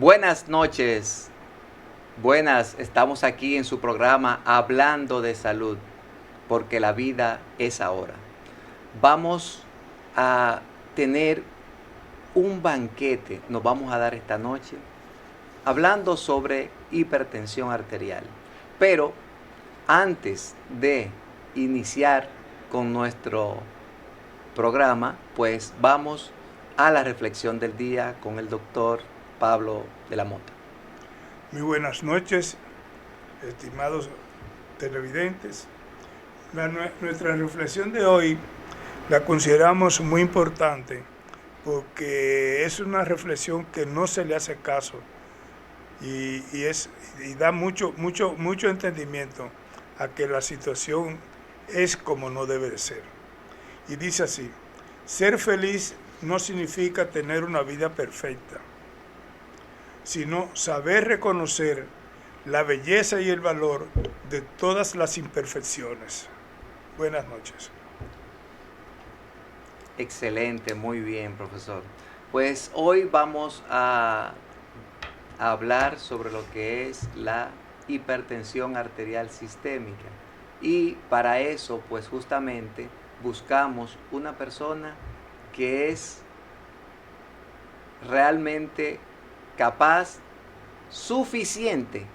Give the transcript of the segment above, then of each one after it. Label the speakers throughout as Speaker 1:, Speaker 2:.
Speaker 1: Buenas noches, buenas, estamos aquí en su programa Hablando de Salud, porque la vida es ahora. Vamos a tener un banquete, nos vamos a dar esta noche, hablando sobre hipertensión arterial. Pero antes de iniciar con nuestro programa, pues vamos a la reflexión del día con el doctor Pablo de la Mota.
Speaker 2: Muy buenas noches, estimados televidentes. Nuestra reflexión de hoy la consideramos muy importante porque es una reflexión que no se le hace caso y da mucho entendimiento a que la situación es como no debe de ser. Y dice así: ser feliz no significa tener una vida perfecta, sino saber reconocer la belleza y el valor de todas las imperfecciones. Buenas noches.
Speaker 1: Excelente, muy bien, profesor. Pues hoy vamos a hablar sobre lo que es la hipertensión arterial sistémica. Y para eso, pues justamente buscamos una persona que es realmente capaz, suficiente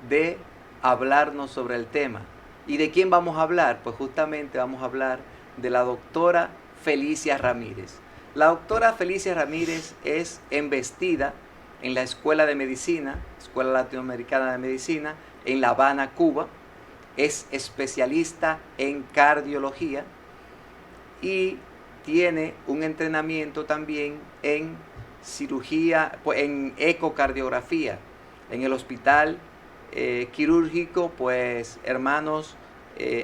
Speaker 1: de hablarnos sobre el tema. ¿Y de quién vamos a hablar? Pues justamente vamos a hablar de la doctora Felicia Ramírez. La doctora Felicia Ramírez es embestida en la Escuela de Medicina, Escuela Latinoamericana de Medicina, en La Habana, Cuba. Es especialista en cardiología y tiene un entrenamiento también en cirugía, en ecocardiografía, en el hospital quirúrgico, pues hermanos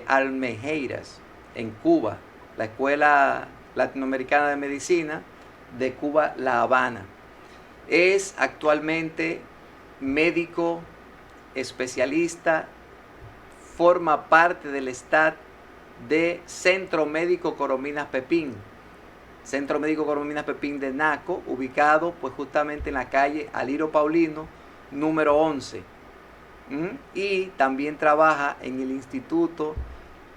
Speaker 1: Almejeiras, en Cuba, la Escuela Latinoamericana de Medicina de Cuba, La Habana. Es actualmente médico especialista, forma parte del staff de Centro Médico Corominas Pepín, Centro Médico Corominas Pepín de Naco, ubicado pues justamente en la calle Aliro Paulino, número 11. Y también trabaja en el Instituto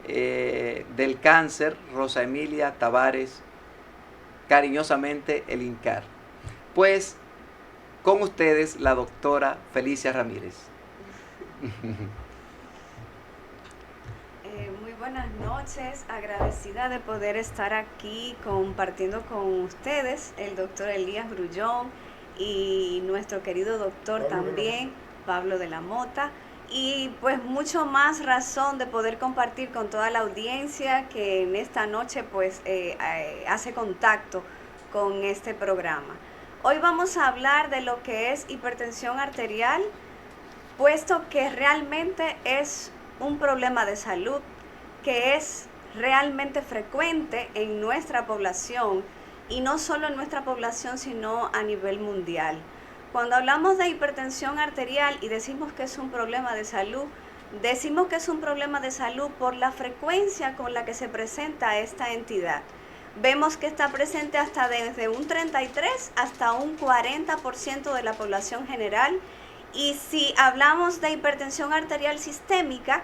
Speaker 1: del Cáncer Rosa Emilia Tavares, cariñosamente el INCAR. Pues con ustedes la doctora Felicia Ramírez.
Speaker 3: Muy buenas noches, agradecida de poder estar aquí compartiendo con ustedes, el doctor Elías Grullón y nuestro querido doctor también, Pablo de la Mota, y pues mucho más razón de poder compartir con toda la audiencia que en esta noche pues hace contacto con este programa. Hoy vamos a hablar de lo que es hipertensión arterial, puesto que realmente es un problema de salud que es realmente frecuente en nuestra población, y no solo en nuestra población, sino a nivel mundial. Cuando hablamos de hipertensión arterial y decimos que es un problema de salud, decimos que es un problema de salud por la frecuencia con la que se presenta esta entidad. Vemos que está presente hasta desde un 33 hasta un 40% de la población general. Y si hablamos de hipertensión arterial sistémica,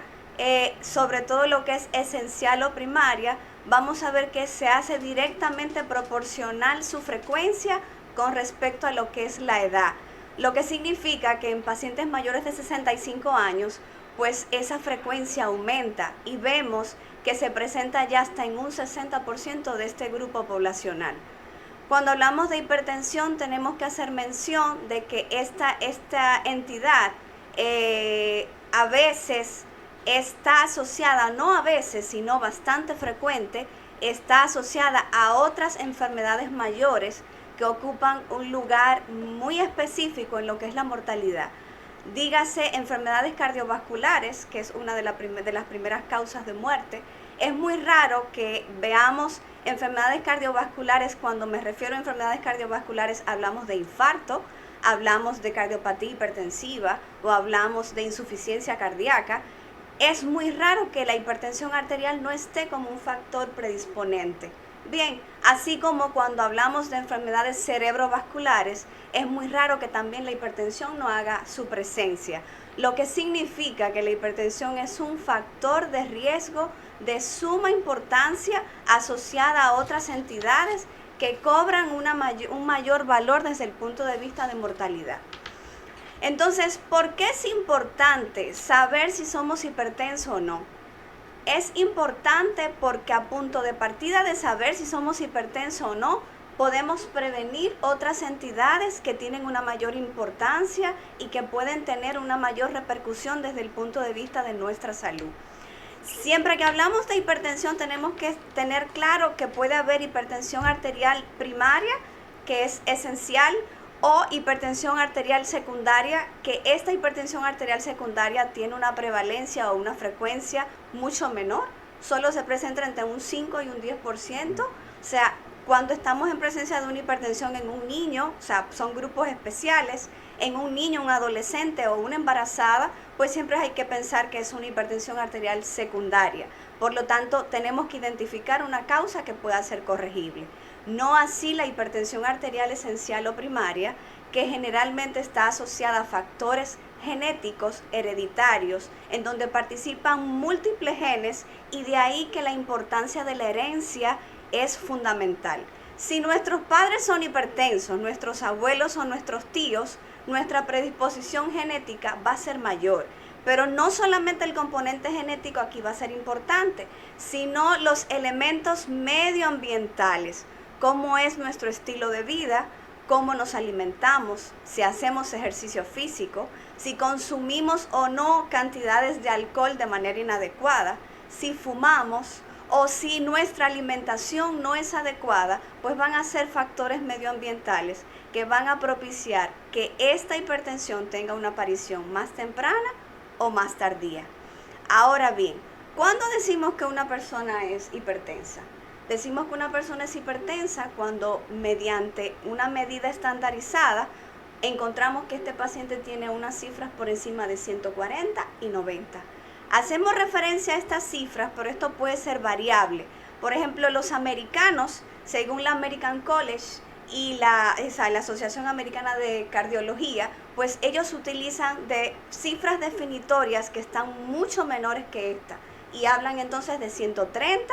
Speaker 3: sobre todo lo que es esencial o primaria, vamos a ver que se hace directamente proporcional su frecuencia con respecto a lo que es la edad. Lo que significa que en pacientes mayores de 65 años, pues esa frecuencia aumenta y vemos que se presenta ya hasta en un 60% de este grupo poblacional. Cuando hablamos de hipertensión tenemos que hacer mención de que esta entidad a veces está asociada, no a veces, sino bastante frecuente, está asociada a otras enfermedades mayores que ocupan un lugar muy específico en lo que es la mortalidad. Dígase enfermedades cardiovasculares, que es una de las primeras causas de muerte. Es muy raro que veamos enfermedades cardiovasculares. Cuando me refiero a enfermedades cardiovasculares, hablamos de infarto, hablamos de cardiopatía hipertensiva o hablamos de insuficiencia cardíaca. Es muy raro que la hipertensión arterial no esté como un factor predisponente. Bien, así como cuando hablamos de enfermedades cerebrovasculares, es muy raro que también la hipertensión no haga su presencia, lo que significa que la hipertensión es un factor de riesgo de suma importancia asociada a otras entidades que cobran un mayor valor desde el punto de vista de mortalidad. Entonces, ¿por qué es importante saber si somos hipertensos o no? Es importante porque a punto de partida de saber si somos hipertensos o no, podemos prevenir otras entidades que tienen una mayor importancia y que pueden tener una mayor repercusión desde el punto de vista de nuestra salud. Siempre que hablamos de hipertensión tenemos que tener claro que puede haber hipertensión arterial primaria, que es esencial, o hipertensión arterial secundaria, que esta hipertensión arterial secundaria tiene una prevalencia o una frecuencia mucho menor, solo se presenta entre un 5 y un 10%, o sea, cuando estamos en presencia de una hipertensión en un niño, o sea, son grupos especiales, en un niño, un adolescente o una embarazada, pues siempre hay que pensar que es una hipertensión arterial secundaria. Por lo tanto, tenemos que identificar una causa que pueda ser corregible. No así la hipertensión arterial esencial o primaria, que generalmente está asociada a factores genéticos hereditarios, en donde participan múltiples genes, y de ahí que la importancia de la herencia es fundamental. Si nuestros padres son hipertensos, nuestros abuelos o nuestros tíos, nuestra predisposición genética va a ser mayor. Pero no solamente el componente genético aquí va a ser importante, sino los elementos medioambientales, cómo es nuestro estilo de vida, cómo nos alimentamos, si hacemos ejercicio físico, si consumimos o no cantidades de alcohol de manera inadecuada, si fumamos o si nuestra alimentación no es adecuada, pues van a ser factores medioambientales que van a propiciar que esta hipertensión tenga una aparición más temprana o más tardía. Ahora bien, ¿cuándo decimos que una persona es hipertensa? Decimos que una persona es hipertensa cuando mediante una medida estandarizada encontramos que este paciente tiene unas cifras por encima de 140 y 90. Hacemos referencia a estas cifras, pero esto puede ser variable. Por ejemplo, los americanos, según la American College y la Asociación Americana de Cardiología, pues ellos utilizan de cifras definitorias que están mucho menores que esta y hablan entonces de 130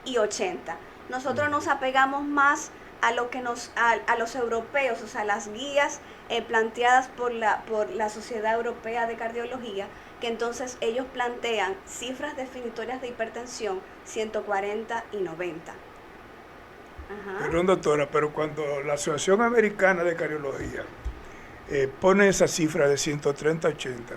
Speaker 3: y 80. Nosotros nos apegamos más a lo que a los europeos, o sea, las guías planteadas por la Sociedad Europea de Cardiología, que entonces ellos plantean cifras definitorias de hipertensión 140 y 90. Ajá.
Speaker 2: Perdón, doctora, pero cuando la Asociación Americana de Cardiología pone esa cifra de 130 a 80,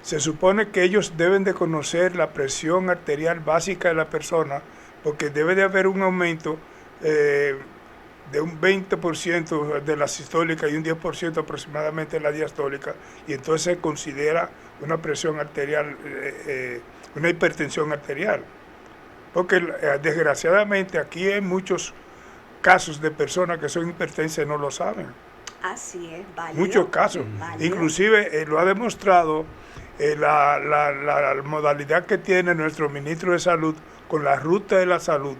Speaker 2: se supone que ellos deben de conocer la presión arterial básica de la persona, porque debe de haber un aumento de un 20% de la sistólica y un 10% aproximadamente de la diastólica, y entonces se considera una presión arterial, una hipertensión arterial. Porque desgraciadamente aquí hay muchos casos de personas que son hipertensas y no lo saben.
Speaker 3: Así es, válido.
Speaker 2: Muchos casos. Válido. Inclusive lo ha demostrado la modalidad que tiene nuestro ministro de Salud con la ruta de la salud,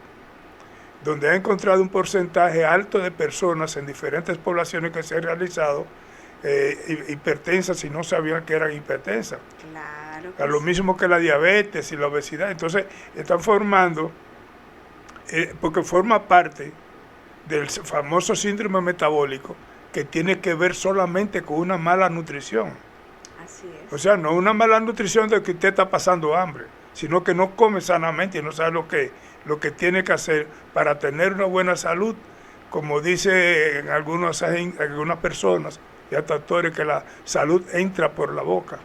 Speaker 2: donde ha encontrado un porcentaje alto de personas en diferentes poblaciones que se han realizado hipertensas y no sabían que eran hipertensas.
Speaker 3: Claro.
Speaker 2: Lo mismo que la diabetes y la obesidad. Entonces están formando, porque forma parte del famoso síndrome metabólico, que tiene que ver solamente con una mala nutrición.
Speaker 3: Así es.
Speaker 2: O sea, no una mala nutrición de que usted está pasando hambre, sino que no come sanamente y no sabe lo que tiene que hacer para tener una buena salud. Como dicen algunas personas y hasta actores, que la salud entra por la boca.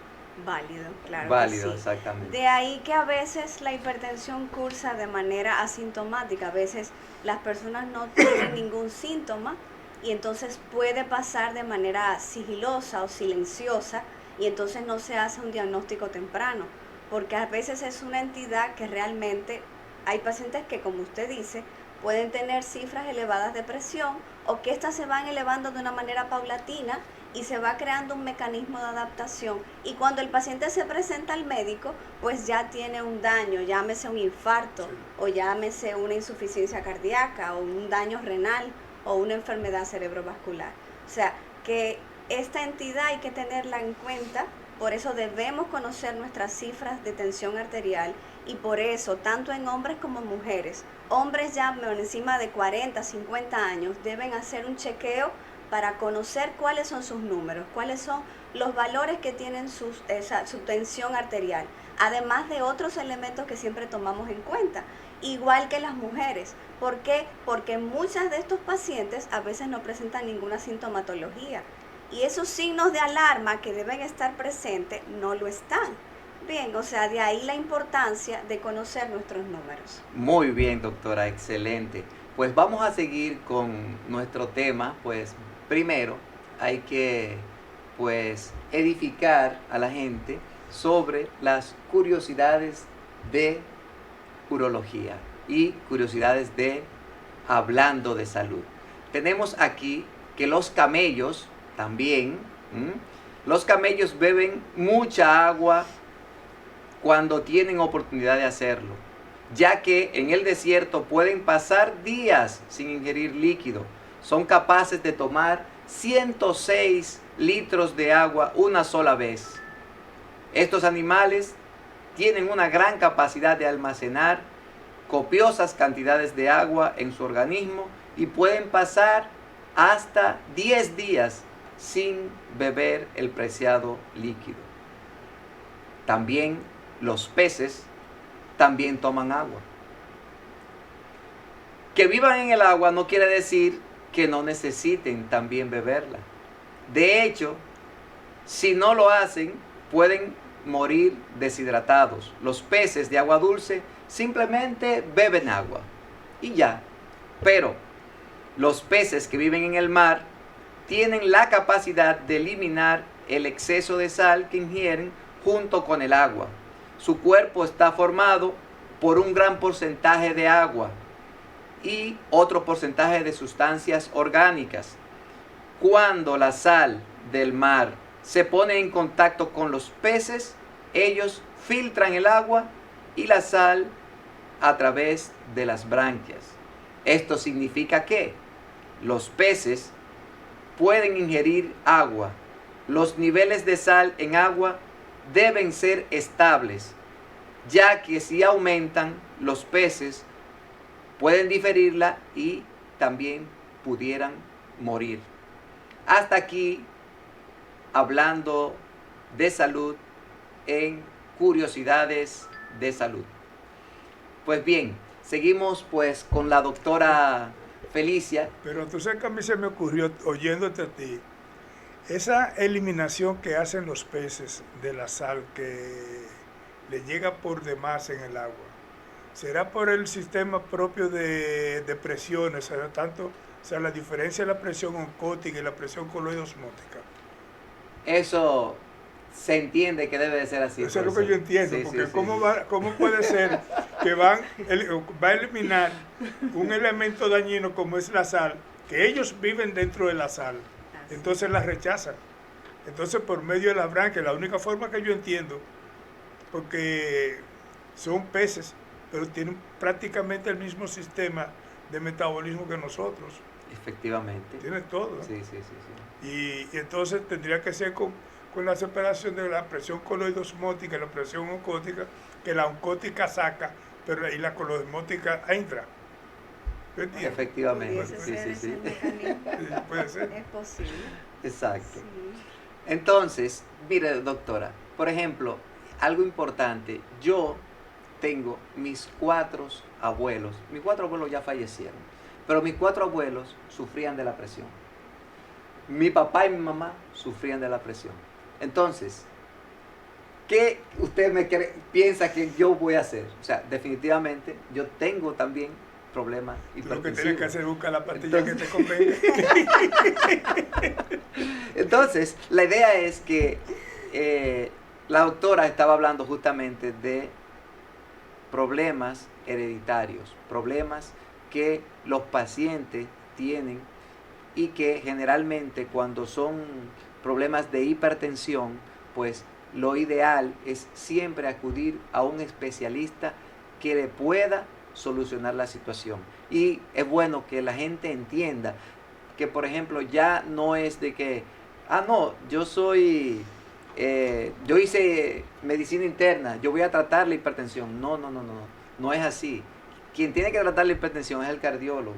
Speaker 3: Válido, claro.
Speaker 1: Válido,
Speaker 3: sí.
Speaker 1: exactamente.
Speaker 3: De ahí que a veces la hipertensión cursa de manera asintomática. A veces las personas no tienen ningún síntoma y entonces puede pasar de manera sigilosa o silenciosa y entonces no se hace un diagnóstico temprano, porque a veces es una entidad que realmente hay pacientes que, como usted dice, pueden tener cifras elevadas de presión o que éstas se van elevando de una manera paulatina y se va creando un mecanismo de adaptación, y cuando el paciente se presenta al médico, pues ya tiene un daño, llámese un infarto, o llámese una insuficiencia cardíaca, o un daño renal, o una enfermedad cerebrovascular. O sea, que esta entidad hay que tenerla en cuenta, por eso debemos conocer nuestras cifras de tensión arterial, y por eso, tanto en hombres como mujeres, hombres ya por encima de 40, 50 años, deben hacer un chequeo para conocer cuáles son sus números, cuáles son los valores que tienen su tensión arterial, además de otros elementos que siempre tomamos en cuenta, igual que las mujeres. ¿Por qué? Porque muchas de estos pacientes a veces no presentan ninguna sintomatología, y esos signos de alarma que deben estar presentes no lo están. Bien, o sea, de ahí la importancia de conocer nuestros números.
Speaker 1: Muy bien, doctora, excelente. Pues vamos a seguir con nuestro tema. Pues primero hay que pues edificar a la gente sobre las curiosidades de urología y curiosidades de hablando de salud. Tenemos aquí que los camellos también, los camellos beben mucha agua cuando tienen oportunidad de hacerlo, ya que en el desierto pueden pasar días sin ingerir líquido. Son capaces de tomar 106 litros de agua una sola vez. Estos animales tienen una gran capacidad de almacenar copiosas cantidades de agua en su organismo y pueden pasar hasta 10 días sin beber el preciado líquido. También los peces también toman agua. Que vivan en el agua no quiere decir que no necesiten también beberla. De hecho, si no lo hacen, pueden morir deshidratados. Los peces de agua dulce simplemente beben agua y ya. Pero los peces que viven en el mar tienen la capacidad de eliminar el exceso de sal que ingieren junto con el agua. Su cuerpo está formado por un gran porcentaje de agua y otro porcentaje de sustancias orgánicas. Cuando la sal del mar se pone en contacto con los peces, ellos filtran el agua y la sal a través de las branquias. Esto significa que los peces pueden ingerir agua. Los niveles de sal en agua deben ser estables, ya que si aumentan, los peces pueden diferirla y también pudieran morir. Hasta aquí hablando de salud en curiosidades de salud. Pues bien, seguimos pues con la doctora Felicia.
Speaker 2: Pero tú sabes que a mí se me ocurrió, oyéndote a ti, esa eliminación que hacen los peces de la sal que le llega por demás en el agua, ¿será por el sistema propio de presiones? O sea, la diferencia de la presión oncótica y la presión coloidosmótica.
Speaker 1: Eso se entiende que debe de ser así.
Speaker 2: Eso es lo que yo entiendo,
Speaker 1: sí,
Speaker 2: porque
Speaker 1: sí,
Speaker 2: ¿cómo puede ser que va a eliminar un elemento dañino como es la sal, que ellos viven dentro de la sal, entonces la rechazan? Entonces, por medio de la branquia, la única forma que yo entiendo, porque son peces, pero tienen prácticamente el mismo sistema de metabolismo que nosotros.
Speaker 1: Efectivamente.
Speaker 2: Tienen todo, ¿no?
Speaker 1: Sí.
Speaker 2: Y entonces tendría que ser con la separación de la presión coloidosmótica y la presión oncótica, que la oncótica saca, pero ahí la coloidosmótica entra.
Speaker 1: Efectivamente,
Speaker 3: sí.
Speaker 2: Puede ser.
Speaker 3: Es posible.
Speaker 1: Exacto.
Speaker 3: Sí.
Speaker 1: Entonces, mire, doctora, por ejemplo, algo importante, yo tengo mis 4 abuelos ya fallecieron, pero mis 4 abuelos sufrían de la presión. Mi papá y mi mamá sufrían de la presión. Entonces, ¿qué usted piensa que yo voy a hacer? O sea, definitivamente yo tengo también problemas hipertensivos.
Speaker 2: Lo que tienes que hacer es buscar la pastilla que te convenga.
Speaker 1: Entonces, la idea es que la doctora estaba hablando justamente de problemas hereditarios, problemas que los pacientes tienen y que generalmente cuando son problemas de hipertensión, pues lo ideal es siempre acudir a un especialista que le pueda solucionar la situación. Y es bueno que la gente entienda que, por ejemplo, ya no es de que, no, yo hice medicina interna, yo voy a tratar la hipertensión. No, no, no, no, no es así. Quien tiene que tratar la hipertensión es el cardiólogo.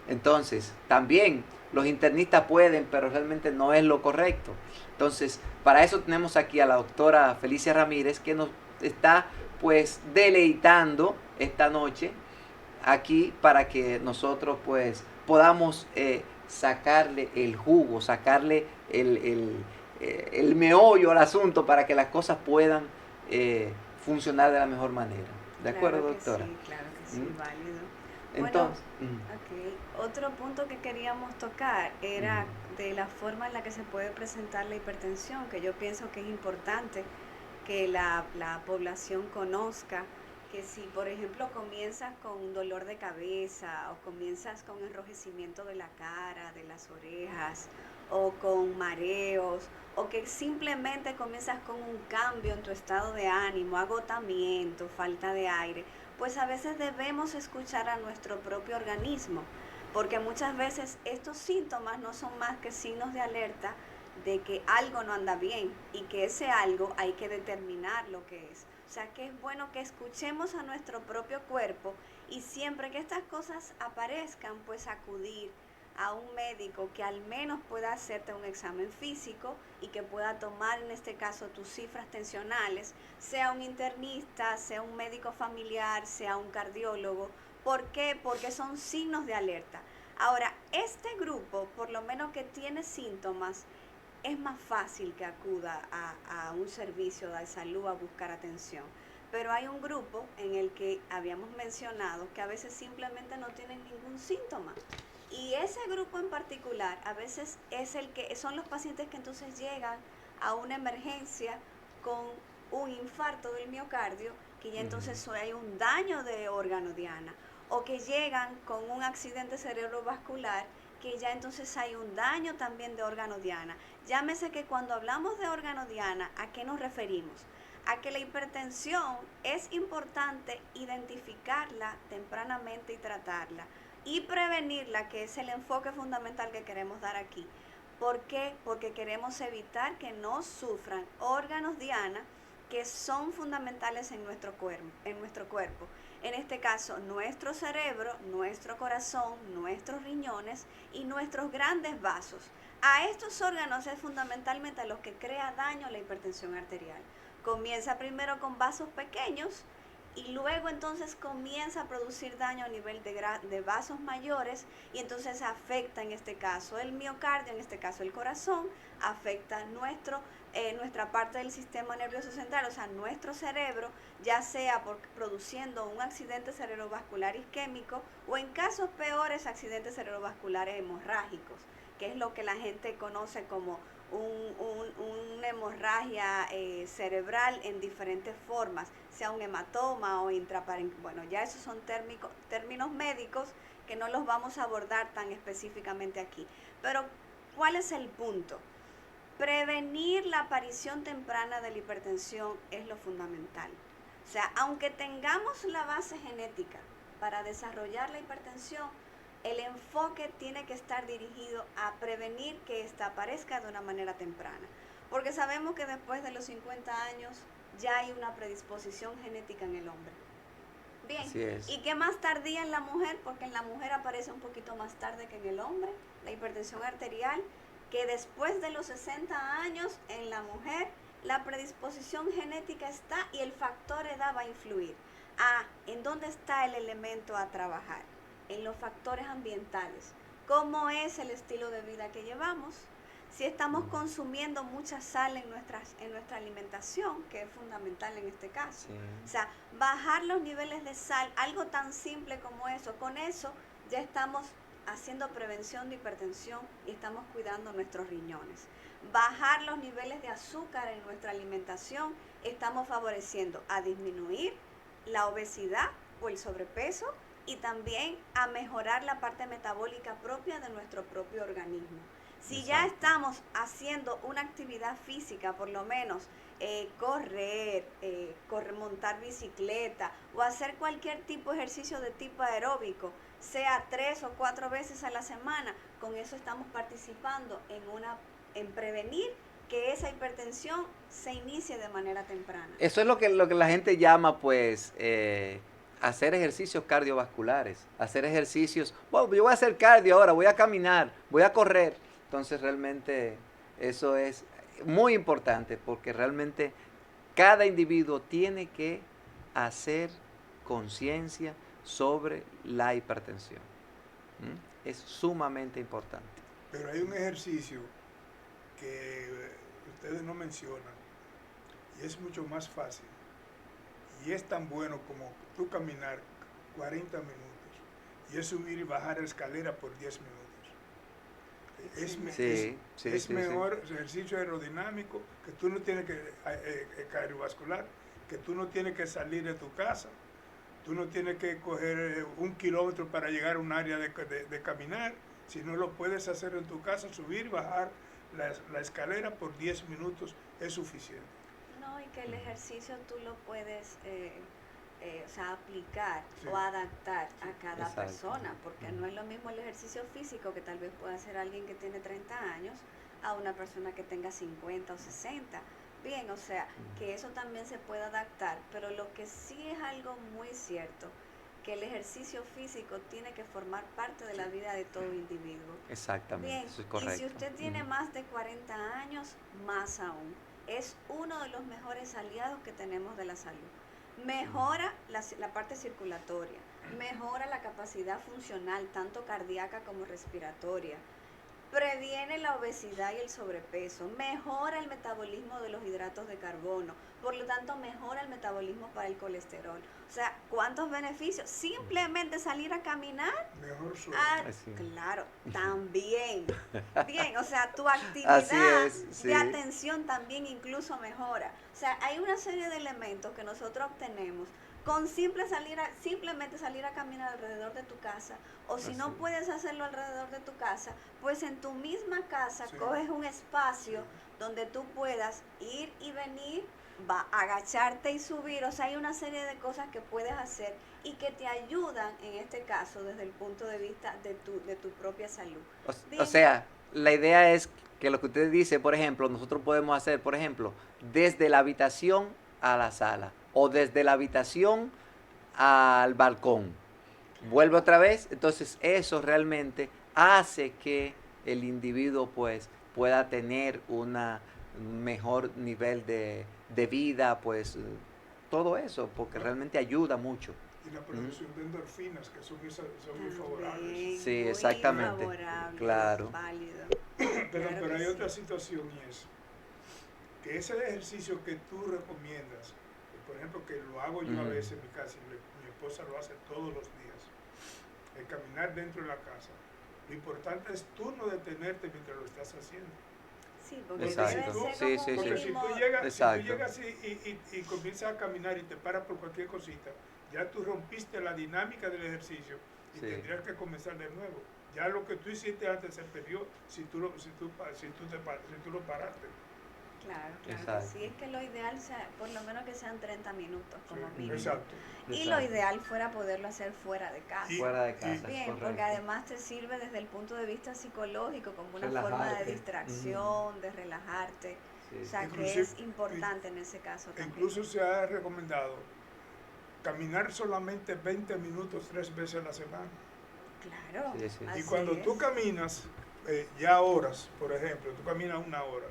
Speaker 1: Entonces, también los internistas pueden, pero realmente no es lo correcto. Entonces, para eso tenemos aquí a la doctora Felicia Ramírez, que nos está pues deleitando esta noche aquí para que nosotros pues podamos sacarle el jugo, sacarle el meollo al asunto para que las cosas puedan funcionar de la mejor manera. ¿De acuerdo, doctora?
Speaker 3: Sí, claro que sí, válido.
Speaker 1: Entonces,
Speaker 3: Otro punto que queríamos tocar era de la forma en la que se puede presentar la hipertensión, que yo pienso que es importante que la población conozca que si, por ejemplo, comienzas con dolor de cabeza o comienzas con enrojecimiento de la cara, de las orejas o con mareos o que simplemente comienzas con un cambio en tu estado de ánimo, agotamiento, falta de aire, pues a veces debemos escuchar a nuestro propio organismo, porque muchas veces estos síntomas no son más que signos de alerta de que algo no anda bien y que ese algo hay que determinar lo que es. O sea que es bueno que escuchemos a nuestro propio cuerpo y siempre que estas cosas aparezcan, pues acudir a un médico que al menos pueda hacerte un examen físico y que pueda tomar en este caso tus cifras tensionales, sea un internista, sea un médico familiar, sea un cardiólogo. ¿Por qué? Porque son signos de alerta. Ahora, este grupo, por lo menos que tiene síntomas, es más fácil que acuda a un servicio de salud a buscar atención. Pero hay un grupo en el que habíamos mencionado que a veces simplemente no tienen ningún síntoma. Y ese grupo en particular a veces es el que son los pacientes que entonces llegan a una emergencia con un infarto del miocardio, que ya entonces hay un daño de órgano diana, o que llegan con un accidente cerebrovascular, que ya entonces hay un daño también de órgano diana. Llámese que cuando hablamos de órgano diana, ¿a qué nos referimos? A que la hipertensión es importante identificarla tempranamente y tratarla y prevenirla, que es el enfoque fundamental que queremos dar aquí. ¿Por qué? Porque queremos evitar que no sufran órganos diana que son fundamentales en nuestro cuerpo. En este caso, nuestro cerebro, nuestro corazón, nuestros riñones y nuestros grandes vasos. A estos órganos es fundamentalmente a los que crea daño la hipertensión arterial. Comienza primero con vasos pequeños y luego entonces comienza a producir daño a nivel de vasos mayores y entonces afecta en este caso el miocardio, en este caso el corazón, afecta nuestra parte del sistema nervioso central, o sea, nuestro cerebro, ya sea produciendo un accidente cerebrovascular isquémico o en casos peores accidentes cerebrovasculares hemorrágicos, que es lo que la gente conoce como una hemorragia cerebral en diferentes formas, sea un hematoma o intraparenquimal. Bueno, ya esos son términos médicos que no los vamos a abordar tan específicamente aquí. Pero, ¿cuál es el punto? Prevenir la aparición temprana de la hipertensión es lo fundamental. O sea, aunque tengamos la base genética para desarrollar la hipertensión, el enfoque tiene que estar dirigido a prevenir que esta aparezca de una manera temprana. Porque sabemos que después de los 50 años ya hay una predisposición genética en el hombre. Bien, ¿y qué más tardía en la mujer? Porque en la mujer aparece un poquito más tarde que en el hombre, la hipertensión arterial, que después de los 60 años en la mujer la predisposición genética está y el factor edad va a influir. ¿En dónde está el elemento a trabajar? En los factores ambientales. ¿Cómo es el estilo de vida que llevamos? Si estamos consumiendo mucha sal en nuestra alimentación, que es fundamental en este caso. Sí. O sea, bajar los niveles de sal, algo tan simple como eso. Con eso ya estamos haciendo prevención de hipertensión y estamos cuidando nuestros riñones. Bajar los niveles de azúcar en nuestra alimentación, estamos favoreciendo a disminuir la obesidad o el sobrepeso y también a mejorar la parte metabólica propia de nuestro propio organismo. Si ya
Speaker 1: Exacto.
Speaker 3: estamos haciendo una actividad física, por lo menos correr, montar bicicleta o hacer cualquier tipo de ejercicio de tipo aeróbico, sea 3 o 4 veces a la semana, con eso estamos participando en prevenir que esa hipertensión se inicie de manera temprana.
Speaker 1: Eso es lo que la gente llama, pues, hacer ejercicios cardiovasculares. Hacer ejercicios. Bueno, yo voy a hacer cardio ahora, voy a caminar, voy a correr. Entonces, realmente, eso es muy importante porque realmente cada individuo tiene que hacer conciencia sobre la hipertensión. ¿Mm? Es sumamente importante.
Speaker 2: Pero hay un ejercicio que ustedes no mencionan y es mucho más fácil y es tan bueno como tú caminar 40 minutos y es subir y bajar la escalera por 10 minutos.
Speaker 1: Sí, sí,
Speaker 2: Es
Speaker 1: sí, sí.
Speaker 2: mejor ejercicio aerodinámico, que tú no tienes que, cardiovascular, que tú no tienes que salir de tu casa, tú no tienes que coger 1 kilómetro para llegar a un área de caminar, sino lo puedes hacer en tu casa, subir y bajar la escalera por 10 minutos es suficiente.
Speaker 3: No, y que el ejercicio tú lo puedes o sea, aplicar
Speaker 2: Sí.
Speaker 3: o adaptar a cada
Speaker 1: Exacto.
Speaker 3: persona, porque no es lo mismo el ejercicio físico que tal vez pueda hacer alguien que tiene 30 años a una persona que tenga 50 o 60. Bien, o sea, que eso también se puede adaptar, pero lo que sí es algo muy cierto, que el ejercicio físico tiene que formar parte de la vida de todo individuo.
Speaker 1: Exactamente,
Speaker 3: Bien,
Speaker 1: eso es
Speaker 3: y
Speaker 1: correcto.
Speaker 3: si usted tiene más de 40 años, más aún. Es uno de los mejores aliados que tenemos de la salud. Mejora la parte circulatoria, mejora la capacidad funcional, tanto cardíaca como respiratoria. Previene la obesidad y el sobrepeso, mejora el metabolismo de los hidratos de carbono, por lo tanto mejora el metabolismo para el colesterol. O sea, ¿cuántos beneficios? Simplemente salir a caminar.
Speaker 2: Mejor sueño.
Speaker 1: Sí.
Speaker 3: Claro, también. Bien, o sea, tu
Speaker 1: Así
Speaker 3: actividad
Speaker 1: es, sí.
Speaker 3: de atención también incluso mejora. O sea, hay una serie de elementos que nosotros obtenemos con simplemente salir a caminar alrededor de tu casa, o si no puedes hacerlo alrededor de tu casa, pues en tu misma casa
Speaker 2: Sí.
Speaker 3: coges un espacio donde tú puedas ir y venir, agacharte y subir. O sea, hay una serie de cosas que puedes hacer y que te ayudan en este caso desde el punto de vista de tu propia salud.
Speaker 1: O sea, la idea es que lo que usted dice, por ejemplo, nosotros podemos hacer, por ejemplo, desde la habitación a la sala o desde la habitación al balcón. Vuelve otra vez, entonces eso realmente hace que el individuo pues pueda tener un mejor nivel de vida, pues todo eso, porque realmente ayuda mucho.
Speaker 2: Y la producción de endorfinas, que son muy
Speaker 3: También,
Speaker 2: favorables.
Speaker 1: Sí,
Speaker 3: muy
Speaker 1: exactamente.
Speaker 3: favorable,
Speaker 1: Claro.
Speaker 3: válido.
Speaker 2: Pero
Speaker 3: Claro que
Speaker 2: hay
Speaker 3: sí.
Speaker 2: otra situación y es que ese ejercicio que tú recomiendas, por ejemplo, que lo hago yo a veces en mi casa y mi esposa lo hace todos los días, el caminar dentro de la casa, lo importante es tú no detenerte mientras lo estás haciendo.
Speaker 3: Sí, porque
Speaker 1: Exacto.
Speaker 3: debe ser
Speaker 1: Sí,
Speaker 3: como
Speaker 1: sí,
Speaker 3: un
Speaker 2: Porque
Speaker 1: sí.
Speaker 3: mínimo.
Speaker 2: si tú
Speaker 1: Exacto.
Speaker 2: llegas y comienzas a caminar y te paras por cualquier cosita, ya tú rompiste la dinámica del ejercicio y
Speaker 1: Sí.
Speaker 2: tendrías que comenzar de nuevo. Ya lo que tú hiciste antes se perdió si tú lo paraste.
Speaker 3: Claro, claro que
Speaker 1: Exacto.
Speaker 3: sí. Es que lo ideal sea, por lo menos que sean 30 minutos como
Speaker 2: Sí,
Speaker 3: mínimo.
Speaker 2: exacto.
Speaker 3: Y lo ideal fuera poderlo hacer fuera de casa.
Speaker 1: Fuera de casa,
Speaker 3: Bien,
Speaker 1: correcto.
Speaker 3: porque además te sirve desde el punto de vista psicológico como una forma de
Speaker 1: Relajarte.
Speaker 3: distracción, de relajarte.
Speaker 1: Sí.
Speaker 3: O sea,
Speaker 2: Inclusive-
Speaker 3: que es importante en ese caso también.
Speaker 2: Incluso se ha recomendado caminar solamente 20 minutos 3 veces a la semana.
Speaker 3: Claro,
Speaker 1: Sí, sí.
Speaker 3: así
Speaker 2: Y cuando
Speaker 3: es.
Speaker 2: tú caminas, ya horas, por ejemplo, tú caminas 1 hora.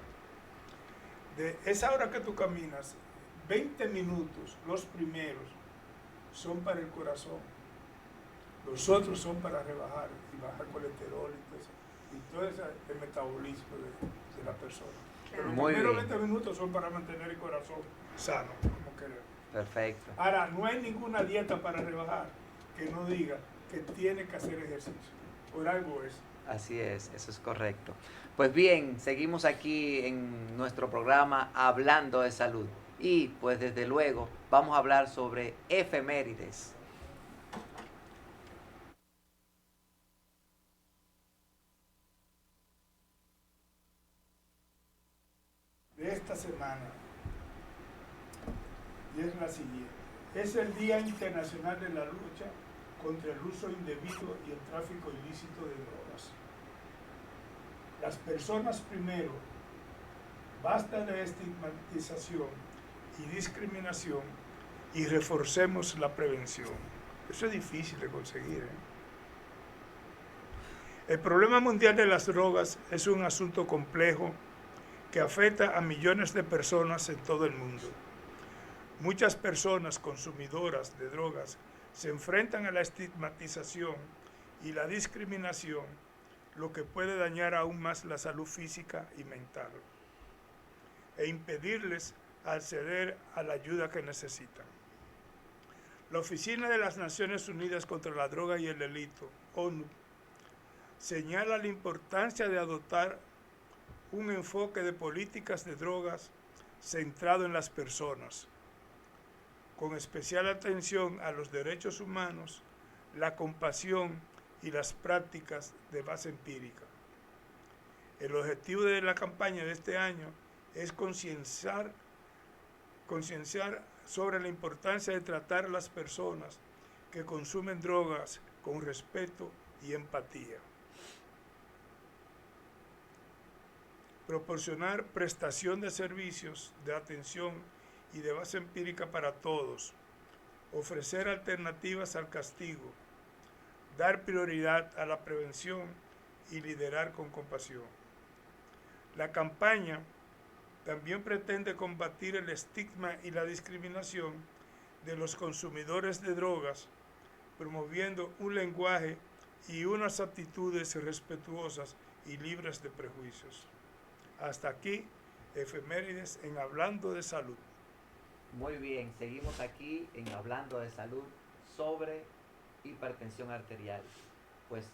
Speaker 2: De esa hora que tú caminas, 20 minutos, los primeros, son para el corazón. Los otros son para rebajar y bajar colesterol y todo el metabolismo de la persona. Pero los
Speaker 1: Muy
Speaker 2: primeros
Speaker 1: bien.
Speaker 2: 20 minutos son para mantener el corazón sano, como queremos.
Speaker 1: Perfecto.
Speaker 2: Ahora, no hay ninguna dieta para rebajar que no diga que tiene que hacer ejercicio. Por algo es.
Speaker 1: Así es, eso es correcto. Pues bien, seguimos aquí en nuestro programa hablando de salud. Y pues desde luego vamos a hablar sobre efemérides.
Speaker 2: esta semana y es la siguiente. Es el Día Internacional de la Lucha contra el uso indebido y el tráfico ilícito de drogas. Las personas primero, basta de estigmatización y discriminación y reforcemos la prevención. Eso es difícil de conseguir, ¿eh? El problema mundial de las drogas es un asunto complejo que afecta a millones de personas en todo el mundo. Muchas personas consumidoras de drogas se enfrentan a la estigmatización y la discriminación, lo que puede dañar aún más la salud física y mental e impedirles acceder a la ayuda que necesitan. La Oficina de las Naciones Unidas contra la Droga y el Delito, ONU, señala la importancia de adoptar un enfoque de políticas de drogas centrado en las personas, con especial atención a los derechos humanos, la compasión y las prácticas de base empírica. El objetivo de la campaña de este año es concienciar sobre la importancia de tratar a las personas que consumen drogas con respeto y empatía. Proporcionar prestación de servicios de atención y de base empírica para todos. Ofrecer alternativas al castigo. Dar prioridad a la prevención y liderar con compasión. La campaña también pretende combatir el estigma y la discriminación de los consumidores de drogas, promoviendo un lenguaje y unas actitudes respetuosas y libres de prejuicios. Hasta aquí, efemérides en Hablando de Salud.
Speaker 1: Muy bien, seguimos aquí en Hablando de Salud sobre hipertensión arterial. Pues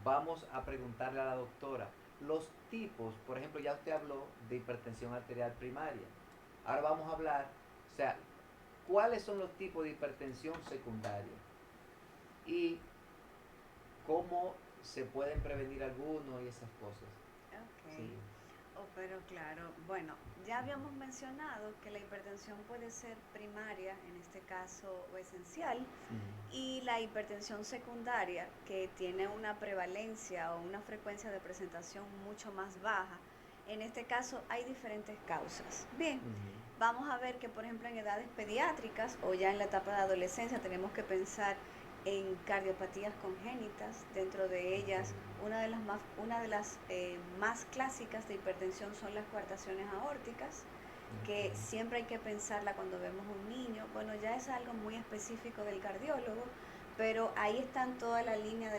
Speaker 1: vamos a preguntarle a la doctora los tipos. Por ejemplo, ya usted habló de hipertensión arterial primaria. Ahora vamos a hablar, o sea, cuáles son los tipos de hipertensión secundaria y cómo se pueden prevenir algunos y esas cosas.
Speaker 3: Ok.
Speaker 1: Sí.
Speaker 3: Oh, pero claro, bueno, ya habíamos mencionado que la hipertensión puede ser primaria, en este caso, o esencial, y la hipertensión secundaria, que tiene una prevalencia o una frecuencia de presentación mucho más baja. En este caso hay diferentes causas. Bien, vamos a ver que, por ejemplo, en edades pediátricas o ya en la etapa de adolescencia tenemos que pensar en cardiopatías congénitas. Dentro de ellas, una de las más clásicas de hipertensión son las coartaciones aórticas, que siempre hay que pensarla cuando vemos un niño. Bueno, ya es algo muy específico del cardiólogo, pero ahí están toda la línea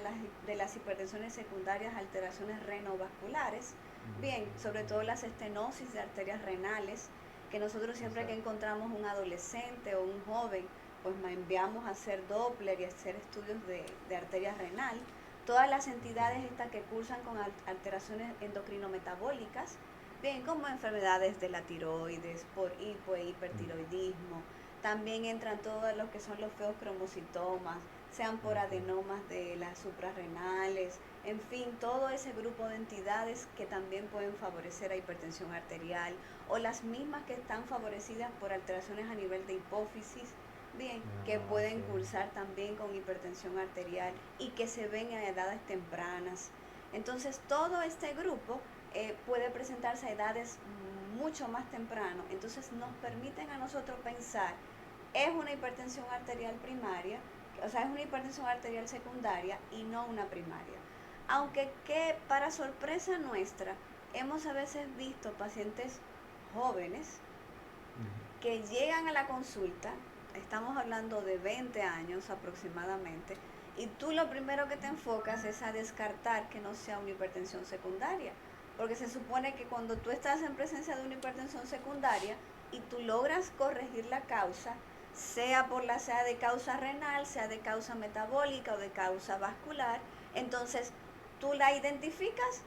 Speaker 3: de las hipertensiones secundarias, alteraciones renovasculares. Bien, sobre todo las estenosis de arterias renales, que nosotros siempre que encontramos un adolescente o un joven, pues enviamos a hacer Doppler y a hacer estudios de arteria renal. Todas las entidades estas que cursan con alteraciones endocrinometabólicas, bien, como enfermedades de la tiroides, por hipertiroidismo. También entran todos los que son los feos cromocitomas, sean por adenomas de las suprarrenales, en fin, todo ese grupo de entidades que también pueden favorecer a hipertensión arterial, o las mismas que están favorecidas por alteraciones a nivel de hipófisis, bien, que pueden cursar también con hipertensión arterial y que se ven a edades tempranas. Entonces, todo este grupo puede presentarse a edades mucho más temprano. Entonces, nos permiten a nosotros pensar, es una hipertensión arterial primaria, o sea, es una hipertensión arterial secundaria y no una primaria. Aunque que para sorpresa nuestra, hemos a veces visto pacientes jóvenes que llegan a la consulta, estamos hablando de 20 años aproximadamente, y tú lo primero que te enfocas es a descartar que no sea una hipertensión secundaria, porque se supone que cuando tú estás en presencia de una hipertensión secundaria y tú logras corregir la causa, sea de causa renal, sea de causa metabólica o de causa vascular, entonces tú la identificas,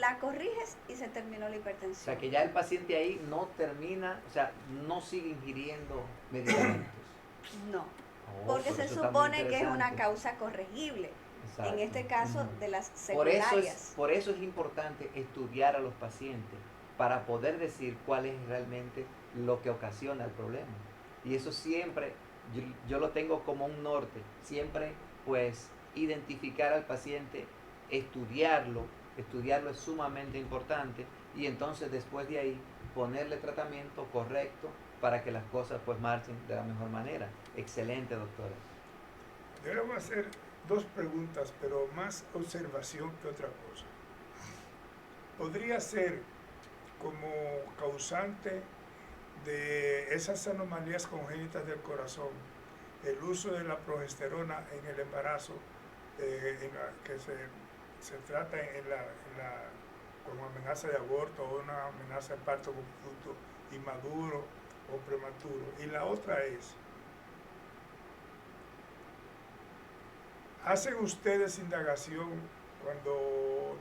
Speaker 3: la corriges y se terminó la hipertensión.
Speaker 1: O sea, que ya el paciente ahí no termina, o sea, no sigue ingiriendo medicamentos.
Speaker 3: No, porque se supone que es una causa corregible. Exacto. En este caso de las secundarias.
Speaker 1: Por eso es importante estudiar a los pacientes, para poder decir cuál es realmente lo que ocasiona el problema. Y eso siempre yo lo tengo como un norte, siempre pues identificar al paciente, estudiarlo es sumamente importante y entonces después de ahí ponerle tratamiento correcto para que las cosas pues marchen de la mejor manera. Excelente, doctora.
Speaker 2: Yo le voy a hacer dos preguntas, pero más observación que otra cosa. ¿Podría ser como causante de esas anomalías congénitas del corazón el uso de la progesterona en el embarazo, que se trata como amenaza de aborto o una amenaza de parto con fruto inmaduro o prematuro? Y la otra es, ¿hacen ustedes indagación cuando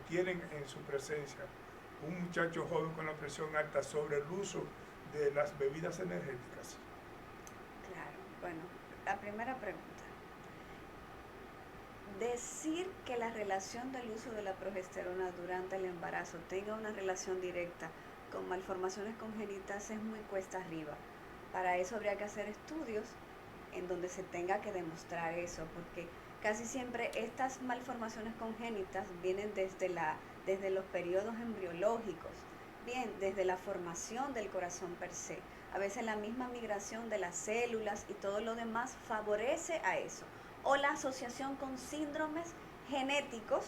Speaker 2: tienen en su presencia un muchacho joven con la presión alta sobre el uso de las bebidas energéticas?
Speaker 3: Claro, bueno, la primera pregunta. Decir que la relación del uso de la progesterona durante el embarazo tenga una relación directa con malformaciones congénitas es muy cuesta arriba. Para eso habría que hacer estudios en donde se tenga que demostrar eso, porque casi siempre estas malformaciones congénitas vienen desde los periodos embriológicos, bien, desde la formación del corazón per se. A veces la misma migración de las células y todo lo demás favorece a eso. O la asociación con síndromes genéticos,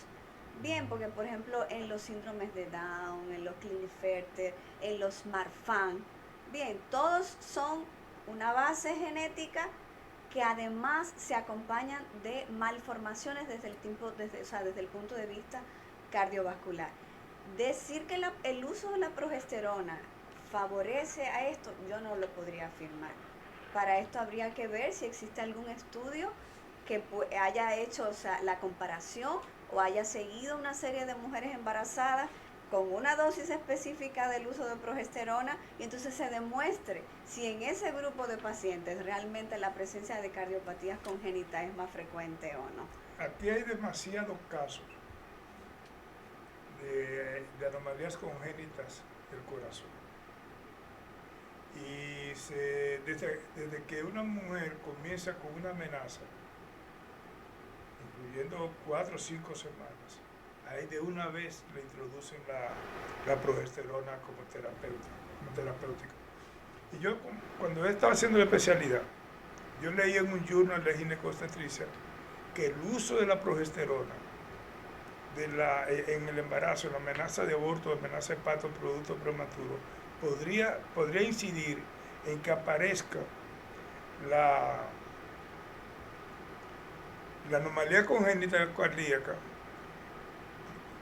Speaker 3: bien, porque por ejemplo en los síndromes de Down, en los Klinefelter, en los Marfan, bien, todos son una base genética que además se acompañan de malformaciones desde el punto de vista cardiovascular. Decir que el uso de la progesterona favorece a esto, yo no lo podría afirmar. Para esto habría que ver si existe algún estudio que haya hecho, o sea, la comparación o haya seguido una serie de mujeres embarazadas con una dosis específica del uso de progesterona y entonces se demuestre si en ese grupo de pacientes realmente la presencia de cardiopatías congénitas es más frecuente o no.
Speaker 2: Aquí hay demasiados casos de anomalías congénitas del corazón. Y desde que una mujer comienza con una amenaza, incluyendo 4 o 5 semanas, ahí de una vez le introducen la progesterona como terapéutica. Y yo, cuando estaba haciendo la especialidad, yo leí en un journal de ginecobstetricia que el uso de la progesterona en el embarazo, en la amenaza de aborto, amenaza de parto, producto prematuro, podría incidir en que aparezca la anomalía congénita cardíaca,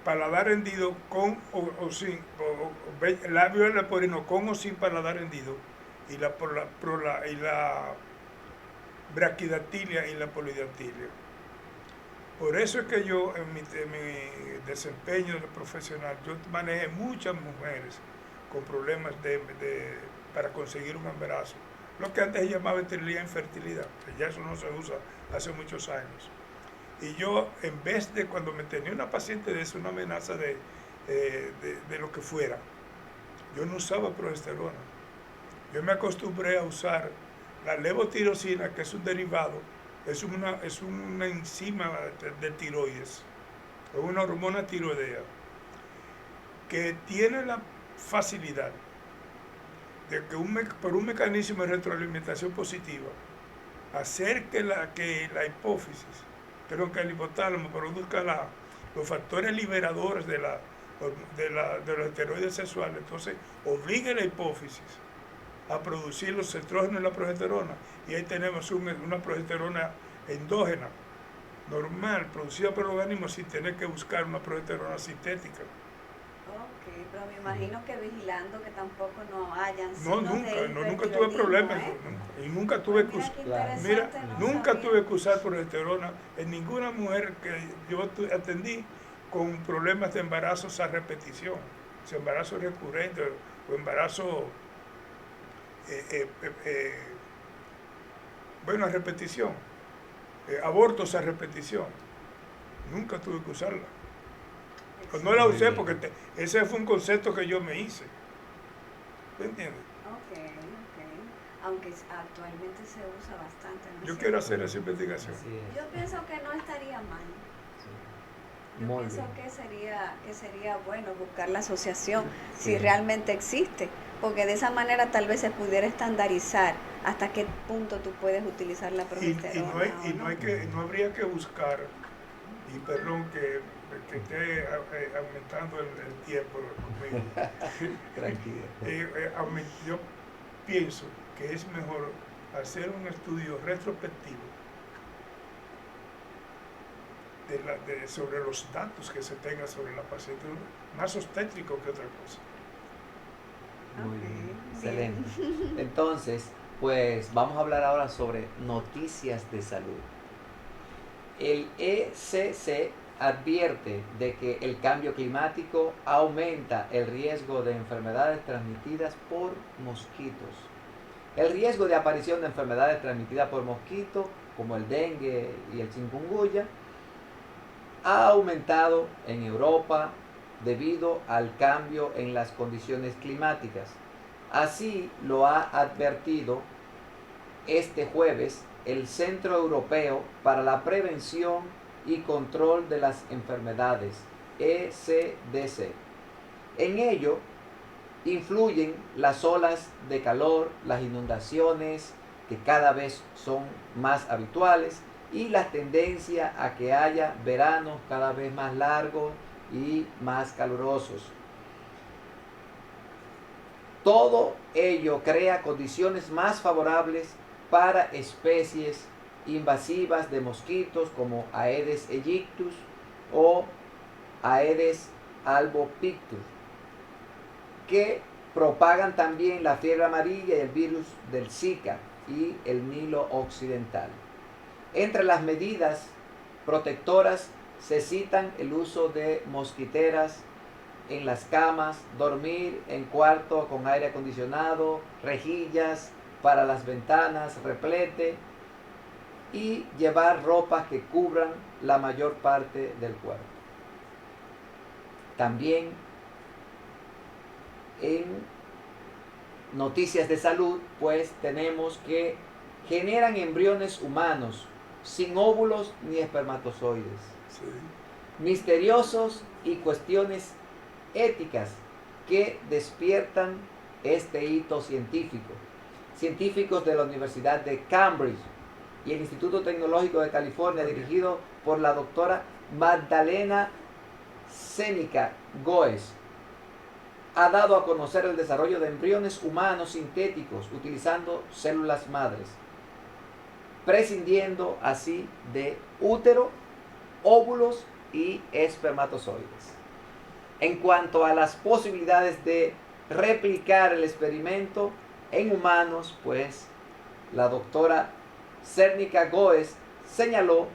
Speaker 2: paladar hendido con o sin, labio leporino con o sin paladar hendido, y la braquidactilia y la polidactilia. Por eso es que yo en mi desempeño profesional, yo manejé muchas mujeres con problemas para conseguir un embarazo, lo que antes se llamaba esterilidad e infertilidad, que ya eso no se usa hace muchos años. Y yo, en vez de cuando me tenía una paciente de eso, una amenaza de lo que fuera, yo no usaba progesterona. Yo me acostumbré a usar la levotirosina, que es un derivado, es una enzima de tiroides, es una hormona tiroidea, que tiene la facilidad de que por un mecanismo de retroalimentación positiva, hacer que la hipófisis, que el hipotálamo produzca los factores liberadores de los esteroides sexuales, entonces obliga a la hipófisis a producir los estrógenos y la progesterona, y ahí tenemos una progesterona endógena, normal, producida por el organismo sin tener que buscar una progesterona sintética.
Speaker 3: Ok, pero me imagino que vigilando que tampoco no hayan
Speaker 2: No, nunca tuve problemas, y nunca tuve que usar progesterona en ninguna mujer que yo atendí con problemas de embarazos a repetición, si embarazo recurrente o embarazo a repetición, abortos a repetición. Nunca tuve que usarla. Pues no la usé porque ese fue un concepto que yo me hice. ¿Tú entiendes?
Speaker 3: Ok. Aunque actualmente se usa bastante. ¿No?
Speaker 2: Yo quiero hacer esa investigación.
Speaker 3: Yo pienso que no estaría mal. Yo
Speaker 1: Muy
Speaker 3: pienso
Speaker 1: bien.
Speaker 3: que sería bueno buscar la asociación
Speaker 1: Sí.
Speaker 3: si realmente existe, porque de esa manera tal vez se pudiera estandarizar hasta qué punto tú puedes utilizar la progesterona.
Speaker 2: No habría que buscar, y perdón que esté aumentando el tiempo conmigo.
Speaker 1: Tranquilo.
Speaker 2: Yo pienso que es mejor hacer un estudio retrospectivo sobre los datos que se tenga sobre la paciente, más obstétrico que otra cosa.
Speaker 1: Muy
Speaker 3: Ok,
Speaker 1: bien,
Speaker 3: bien.
Speaker 1: excelente. Entonces, pues vamos a hablar ahora sobre noticias de salud. El ECC advierte de que el cambio climático aumenta el riesgo de enfermedades transmitidas por mosquitos. El riesgo de aparición de enfermedades transmitidas por mosquitos, como el dengue y el chikungunya, ha aumentado en Europa debido al cambio en las condiciones climáticas. Así lo ha advertido este jueves el Centro Europeo para la Prevención y Control de las Enfermedades, ECDC. En ello influyen las olas de calor, las inundaciones, que cada vez son más habituales, y la tendencia a que haya veranos cada vez más largos y más calurosos. Todo ello crea condiciones más favorables para especies invasivas de mosquitos como Aedes aegyptus o Aedes albopictus, que propagan también la fiebre amarilla y el virus del Zika y el Nilo occidental. Entre las medidas protectoras se citan el uso de mosquiteras en las camas, dormir en cuarto con aire acondicionado, rejillas para las ventanas, replete, y llevar ropas que cubran la mayor parte del cuerpo. También en noticias de salud, pues tenemos que generan embriones humanos sin óvulos ni espermatozoides.
Speaker 2: Sí.
Speaker 1: Misteriosos y cuestiones éticas que despiertan este hito científico. Científicos de la Universidad de Cambridge y el Instituto Tecnológico de California, dirigido por la doctora Magdalena Zenica Goes, ha dado a conocer el desarrollo de embriones humanos sintéticos utilizando células madres, prescindiendo así de útero, óvulos y espermatozoides. En cuanto a las posibilidades de replicar el experimento en humanos, pues la doctora Zenica Goes señaló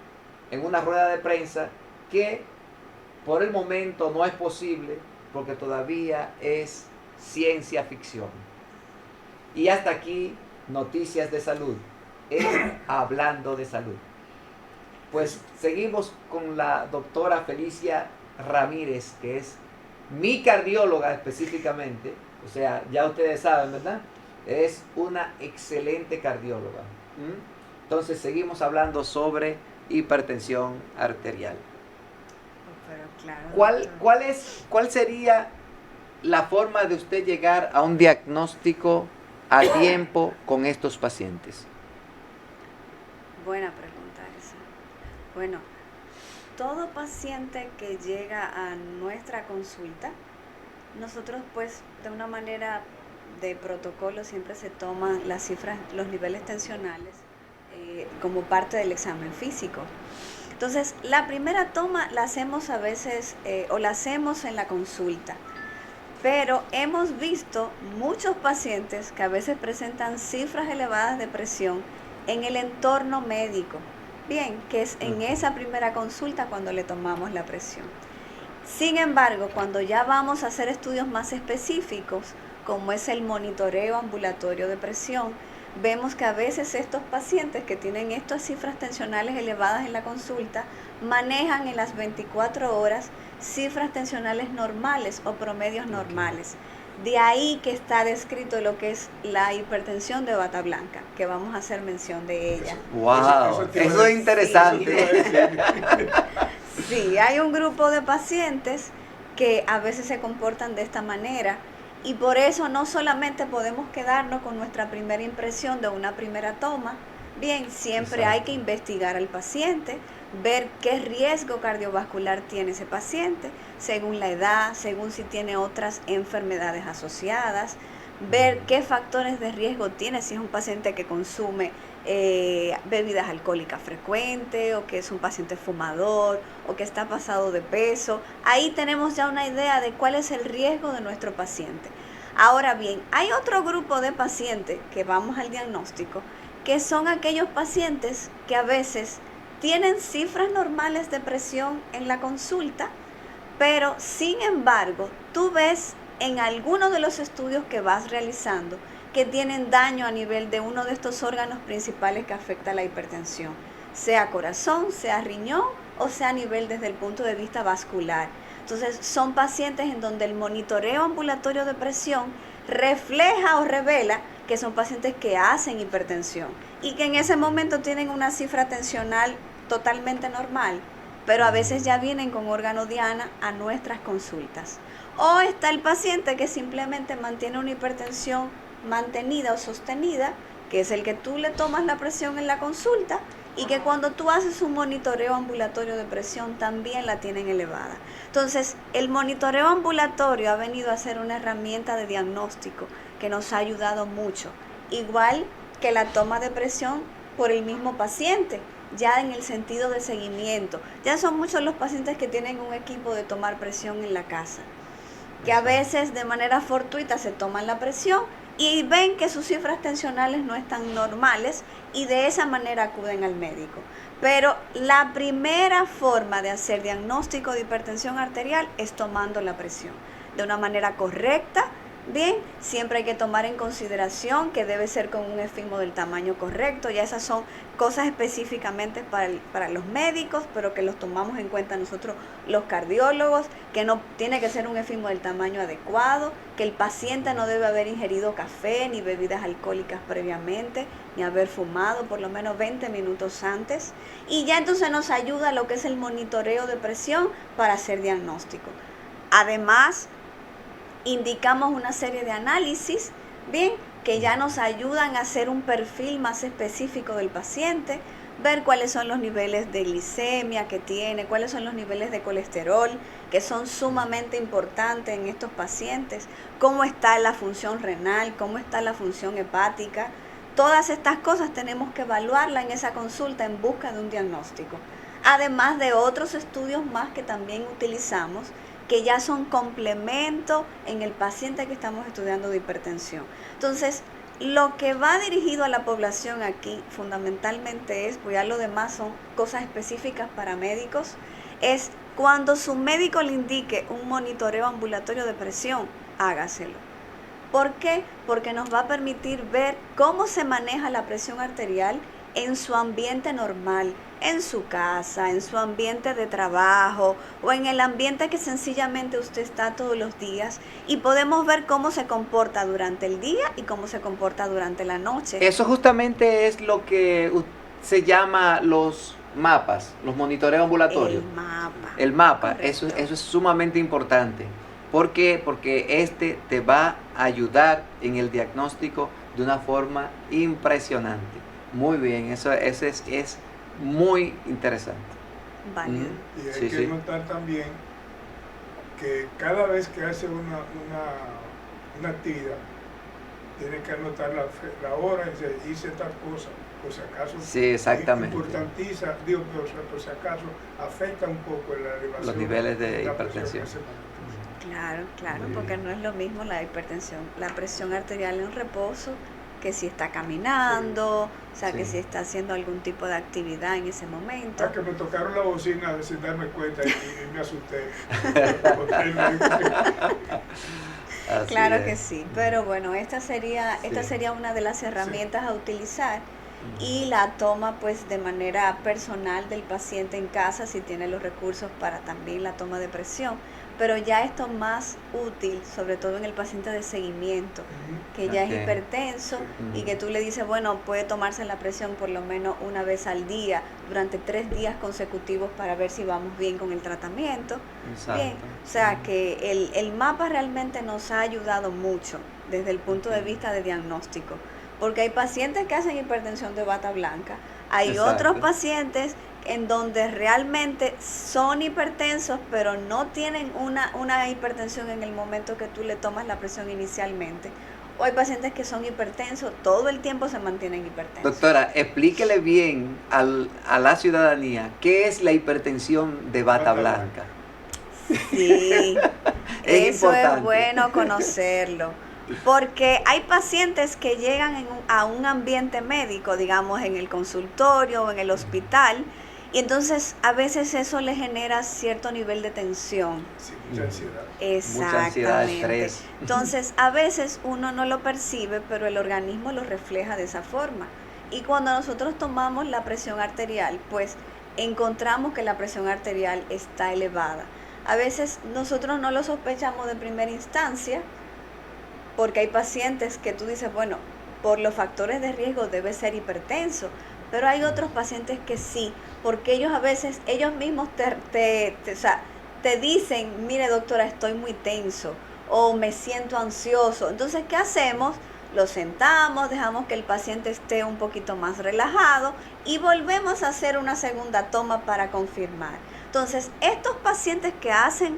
Speaker 1: en una rueda de prensa que por el momento no es posible porque todavía es ciencia ficción. Y hasta aquí, noticias de salud, hablando de salud. Pues seguimos con la doctora Felicia Ramírez, que es mi cardióloga específicamente, o sea, ya ustedes saben, ¿verdad? Es una excelente cardióloga. Entonces seguimos hablando sobre hipertensión arterial.
Speaker 3: Pero claro,
Speaker 1: ¿Cuál sería la forma de usted llegar a un diagnóstico a tiempo con estos pacientes?
Speaker 3: Buena pregunta esa. Bueno, todo paciente que llega a nuestra consulta, nosotros pues de una manera de protocolo siempre se toman las cifras, los niveles tensionales como parte del examen físico. Entonces, la primera toma la hacemos a veces o la hacemos en la consulta, pero hemos visto muchos pacientes que a veces presentan cifras elevadas de presión en el entorno médico. Bien, que es en esa primera consulta cuando le tomamos la presión. Sin embargo, cuando ya vamos a hacer estudios más específicos, como es el monitoreo ambulatorio de presión, vemos que a veces estos pacientes que tienen estas cifras tensionales elevadas en la consulta manejan en las 24 horas cifras tensionales normales o promedios normales. De ahí que está descrito lo que es la hipertensión de bata blanca, que vamos a hacer mención de ella.
Speaker 1: ¡Wow! Eso es interesante.
Speaker 3: Sí, hay un grupo de pacientes que a veces se comportan de esta manera y por eso no solamente podemos quedarnos con nuestra primera impresión de una primera toma. Bien, siempre hay que investigar al paciente, ver qué riesgo cardiovascular tiene ese paciente, según la edad, según si tiene otras enfermedades asociadas, ver qué factores de riesgo tiene, si es un paciente que consume bebidas alcohólicas frecuentes, o que es un paciente fumador, o que está pasado de peso. Ahí tenemos ya una idea de cuál es el riesgo de nuestro paciente. Ahora bien, hay otro grupo de pacientes que vamos al diagnóstico, que son aquellos pacientes que a veces tienen cifras normales de presión en la consulta, pero sin embargo, tú ves en alguno de los estudios que vas realizando que tienen daño a nivel de uno de estos órganos principales que afecta la hipertensión, sea corazón, sea riñón o sea a nivel desde el punto de vista vascular. Entonces, son pacientes en donde el monitoreo ambulatorio de presión refleja o revela que son pacientes que hacen hipertensión y que en ese momento tienen una cifra tensional totalmente normal, pero a veces ya vienen con órgano diana a nuestras consultas. O está el paciente que simplemente mantiene una hipertensión mantenida o sostenida, que es el que tú le tomas la presión en la consulta y que cuando tú haces un monitoreo ambulatorio de presión también la tienen elevada. Entonces, el monitoreo ambulatorio ha venido a ser una herramienta de diagnóstico que nos ha ayudado mucho, igual que la toma de presión por el mismo paciente, ya en el sentido de seguimiento. Ya son muchos los pacientes que tienen un equipo de tomar presión en la casa, que a veces de manera fortuita se toman la presión y ven que sus cifras tensionales no están normales y de esa manera acuden al médico. Pero la primera forma de hacer diagnóstico de hipertensión arterial es tomando la presión de una manera correcta. Bien, siempre hay que tomar en consideración que debe ser con un efimo del tamaño correcto. Ya esas son cosas específicamente para los médicos, pero que los tomamos en cuenta nosotros los cardiólogos, que no tiene que ser un efimo del tamaño adecuado, que el paciente no debe haber ingerido café ni bebidas alcohólicas previamente, ni haber fumado por lo menos 20 minutos antes. Y ya entonces nos ayuda lo que es el monitoreo de presión para hacer diagnóstico. Además, indicamos una serie de análisis, bien, que ya nos ayudan a hacer un perfil más específico del paciente, ver cuáles son los niveles de glicemia que tiene, cuáles son los niveles de colesterol, que son sumamente importantes en estos pacientes, cómo está la función renal, cómo está la función hepática. Todas estas cosas tenemos que evaluarla en esa consulta en busca de un diagnóstico. Además de otros estudios más que también utilizamos, que ya son complemento en el paciente que estamos estudiando de hipertensión. Entonces, lo que va dirigido a la población aquí fundamentalmente es, pues ya lo demás son cosas específicas para médicos, es cuando su médico le indique un monitoreo ambulatorio de presión, hágaselo. ¿Por qué? Porque nos va a permitir ver cómo se maneja la presión arterial en su ambiente normal, en su casa, en su ambiente de trabajo o en el ambiente que sencillamente usted está todos los días, y podemos ver cómo se comporta durante el día y cómo se comporta durante la noche.
Speaker 1: Eso justamente es lo que se llama los mapas, los monitoreos ambulatorios. El mapa, eso es sumamente importante. ¿Por qué? Porque este te va a ayudar en el diagnóstico de una forma impresionante. Muy bien, eso es muy interesante.
Speaker 3: Válido.
Speaker 2: Y hay que notar también que cada vez que hace una actividad, tiene que anotar la hora y dice, hice tal cosa, por si acaso.
Speaker 1: Sí, exactamente.
Speaker 2: Importantiza, por si acaso afecta un poco la elevación.
Speaker 1: Los niveles de hipertensión.
Speaker 3: Claro, porque no es lo mismo la hipertensión, la presión arterial en reposo, que si está caminando, o sea, que si está haciendo algún tipo de actividad en ese momento.
Speaker 2: Que me tocaron la bocina sin darme cuenta y me asusté.
Speaker 3: Claro que sí, pero bueno, esta sería una de las herramientas a utilizar. y la toma pues de manera personal del paciente en casa si tiene los recursos para también la toma de presión. Pero ya esto más útil, sobre todo en el paciente de seguimiento, que ya es hipertenso y que tú le dices, bueno, puede tomarse la presión por lo menos una vez al día, durante 3 días consecutivos para ver si vamos bien con el tratamiento.
Speaker 1: Exacto.
Speaker 3: Bien, o sea que el mapa realmente nos ha ayudado mucho desde el punto de vista de diagnóstico, porque hay pacientes que hacen hipertensión de bata blanca, hay otros pacientes en donde realmente son hipertensos, pero no tienen una hipertensión en el momento que tú le tomas la presión inicialmente. O hay pacientes que son hipertensos, todo el tiempo se mantienen hipertensos.
Speaker 1: Doctora, explíquele bien a la ciudadanía qué es la hipertensión de bata blanca.
Speaker 3: Sí, eso
Speaker 1: importante.
Speaker 3: es bueno conocerlo. Porque hay pacientes que llegan a un ambiente médico, digamos en el consultorio o en el hospital, y entonces a veces eso le genera cierto nivel de tensión.
Speaker 2: Sí, mucha ansiedad.
Speaker 3: Exactamente.
Speaker 1: Mucha ansiedad, estrés.
Speaker 3: Entonces a veces uno no lo percibe, pero el organismo lo refleja de esa forma. Y cuando nosotros tomamos la presión arterial, pues encontramos que la presión arterial está elevada. A veces nosotros no lo sospechamos de primera instancia, porque hay pacientes que tú dices, bueno, por los factores de riesgo debe ser hipertenso, pero hay otros pacientes que sí, porque ellos a veces, ellos mismos te dicen, mire doctora, estoy muy tenso o me siento ansioso. Entonces, ¿qué hacemos? Lo sentamos, dejamos que el paciente esté un poquito más relajado y volvemos a hacer una segunda toma para confirmar. Entonces, estos pacientes que hacen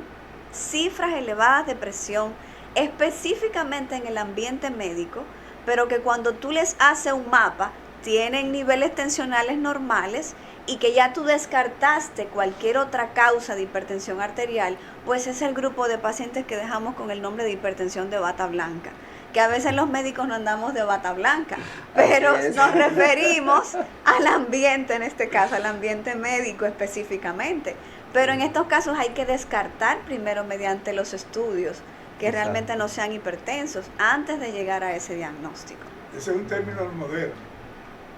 Speaker 3: cifras elevadas de presión, específicamente en el ambiente médico, pero que cuando tú les haces un mapa, tienen niveles tensionales normales y que ya tú descartaste cualquier otra causa de hipertensión arterial, pues es el grupo de pacientes que dejamos con el nombre de hipertensión de bata blanca. Que a veces los médicos no andamos de bata blanca, pero nos referimos al ambiente, en este caso, al ambiente médico específicamente. Pero en estos casos hay que descartar primero mediante los estudios que realmente no sean hipertensos antes de llegar a ese diagnóstico.
Speaker 2: Ese es un término moderno,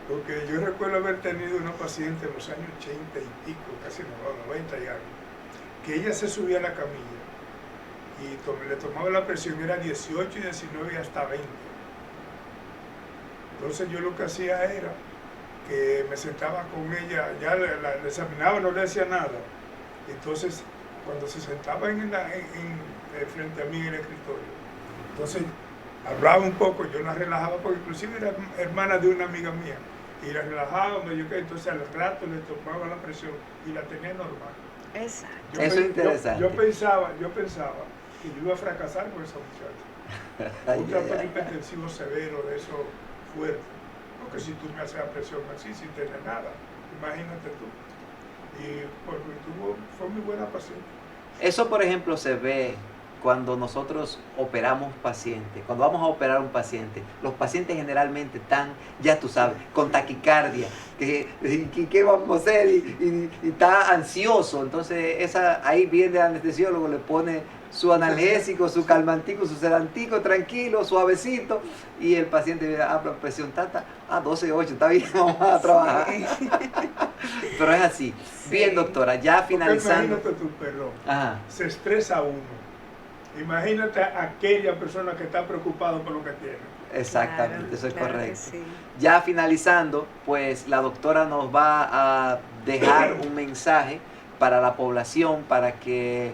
Speaker 2: porque yo recuerdo haber tenido una paciente en los años 80 y pico, casi 90 y algo, que ella se subía a la camilla y le tomaba la presión, era 18, 19 y hasta 20. Entonces yo lo que hacía era que me sentaba con ella, ya la examinaba, no le decía nada. Entonces, cuando se sentaba frente a mí en el escritorio, entonces hablaba un poco, yo la relajaba, porque inclusive era hermana de una amiga mía, y la relajaba, entonces al rato le tomaba la presión y la tenía normal.
Speaker 3: Exacto.
Speaker 1: Eso es interesante.
Speaker 2: Yo pensaba que yo iba a fracasar con esa muchacha. Un tratamiento hipertensivo severo, de eso fuerte. Porque si tú me haces la presión así, sin tener nada, imagínate tú. Y porque fue muy buena paciente.
Speaker 1: Eso, por ejemplo, se ve cuando nosotros operamos pacientes. Cuando vamos a operar a un paciente, los pacientes generalmente están, ya tú sabes, con taquicardia, ¿qué vamos a hacer? Y está ansioso. Entonces ahí viene el anestesiólogo, le pone su analgésico, su calmantico, su sedantico, tranquilo, suavecito, y el paciente la presión tata, 12.8, está bien, vamos a trabajar. Sí. Pero es así. Sí. Bien, doctora, ya finalizando.
Speaker 2: Porque imagínate tú, perdón, se estresa uno. Imagínate a aquella persona que está preocupada por lo que tiene.
Speaker 1: Exactamente, claro, eso es correcto. Sí. Ya finalizando, pues la doctora nos va a dejar un mensaje para la población, para que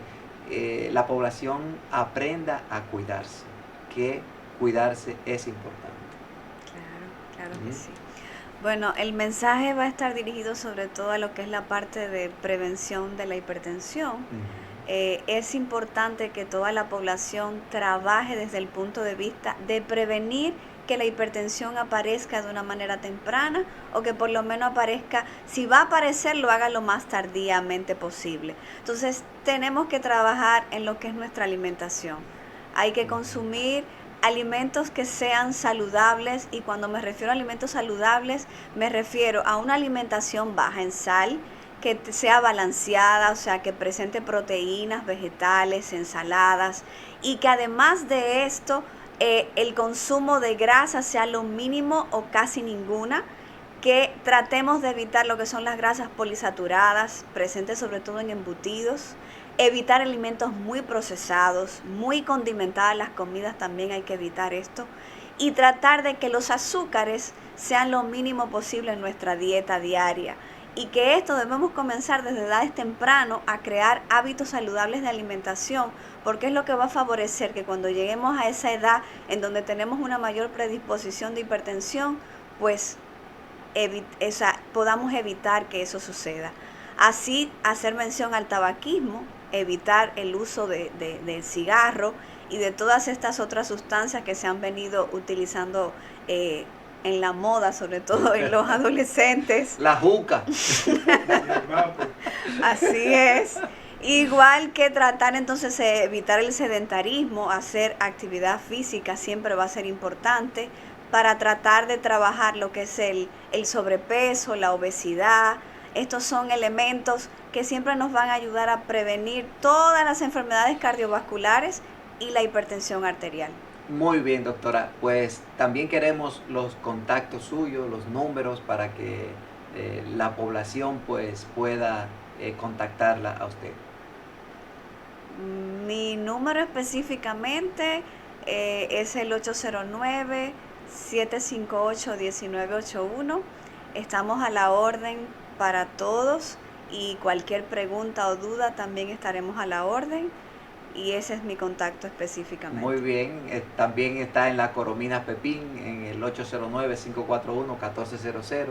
Speaker 1: la población aprenda a cuidarse, que cuidarse es importante.
Speaker 3: Claro que sí. Bueno, el mensaje va a estar dirigido sobre todo a lo que es la parte de prevención de la hipertensión. Es importante que toda la población trabaje desde el punto de vista de prevenir que la hipertensión aparezca de una manera temprana, o que por lo menos aparezca, si va a aparecer, lo haga lo más tardíamente posible. Entonces tenemos que trabajar en lo que es nuestra alimentación. Hay que consumir alimentos que sean saludables, y cuando me refiero a alimentos saludables me refiero a una alimentación baja en sal, que sea balanceada, o sea, que presente proteínas, vegetales, ensaladas, y que además de esto el consumo de grasa sea lo mínimo o casi ninguna, que tratemos de evitar lo que son las grasas polisaturadas, presentes sobre todo en embutidos, evitar alimentos muy procesados, muy condimentadas las comidas, también hay que evitar esto, y tratar de que los azúcares sean lo mínimo posible en nuestra dieta diaria. Y que esto debemos comenzar desde edades temprano a crear hábitos saludables de alimentación, porque es lo que va a favorecer que cuando lleguemos a esa edad en donde tenemos una mayor predisposición de hipertensión, pues podamos evitar que eso suceda. Así, hacer mención al tabaquismo, evitar el uso del cigarro y de todas estas otras sustancias que se han venido utilizando en la moda, sobre todo en los adolescentes.
Speaker 1: La juca.
Speaker 3: Así es. Igual que tratar entonces de evitar el sedentarismo, hacer actividad física siempre va a ser importante para tratar de trabajar lo que es el sobrepeso, la obesidad. Estos son elementos que siempre nos van a ayudar a prevenir todas las enfermedades cardiovasculares y la hipertensión arterial.
Speaker 1: Muy bien, doctora. Pues también queremos los contactos suyos, los números, para que la población pues pueda contactarla a usted.
Speaker 3: Mi número específicamente es el 809-758-1981. Estamos a la orden para todos y cualquier pregunta o duda también estaremos a la orden. Y ese es mi contacto específicamente.
Speaker 1: Muy bien, también está en la Coromina Pepín, en el 809-541-1400.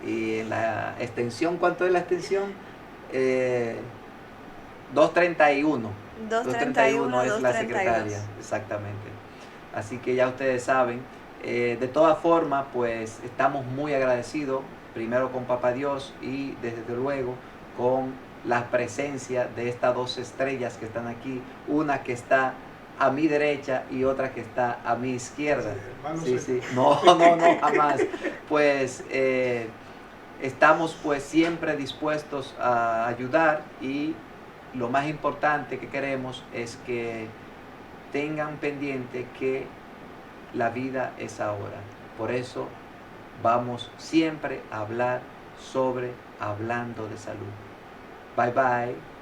Speaker 1: Y en la extensión, ¿cuánto es la extensión? 231. 231 es la secretaria, exactamente. Así que ya ustedes saben. De todas formas, pues estamos muy agradecidos, primero con Papá Dios y desde luego con la presencia de estas dos estrellas que están aquí, una que está a mi derecha y otra que está a mi izquierda. Sí. No, jamás. Pues estamos pues siempre dispuestos a ayudar, y lo más importante que queremos es que tengan pendiente que la vida es ahora. Por eso vamos siempre a hablar sobre Hablando de Salud. Bye bye.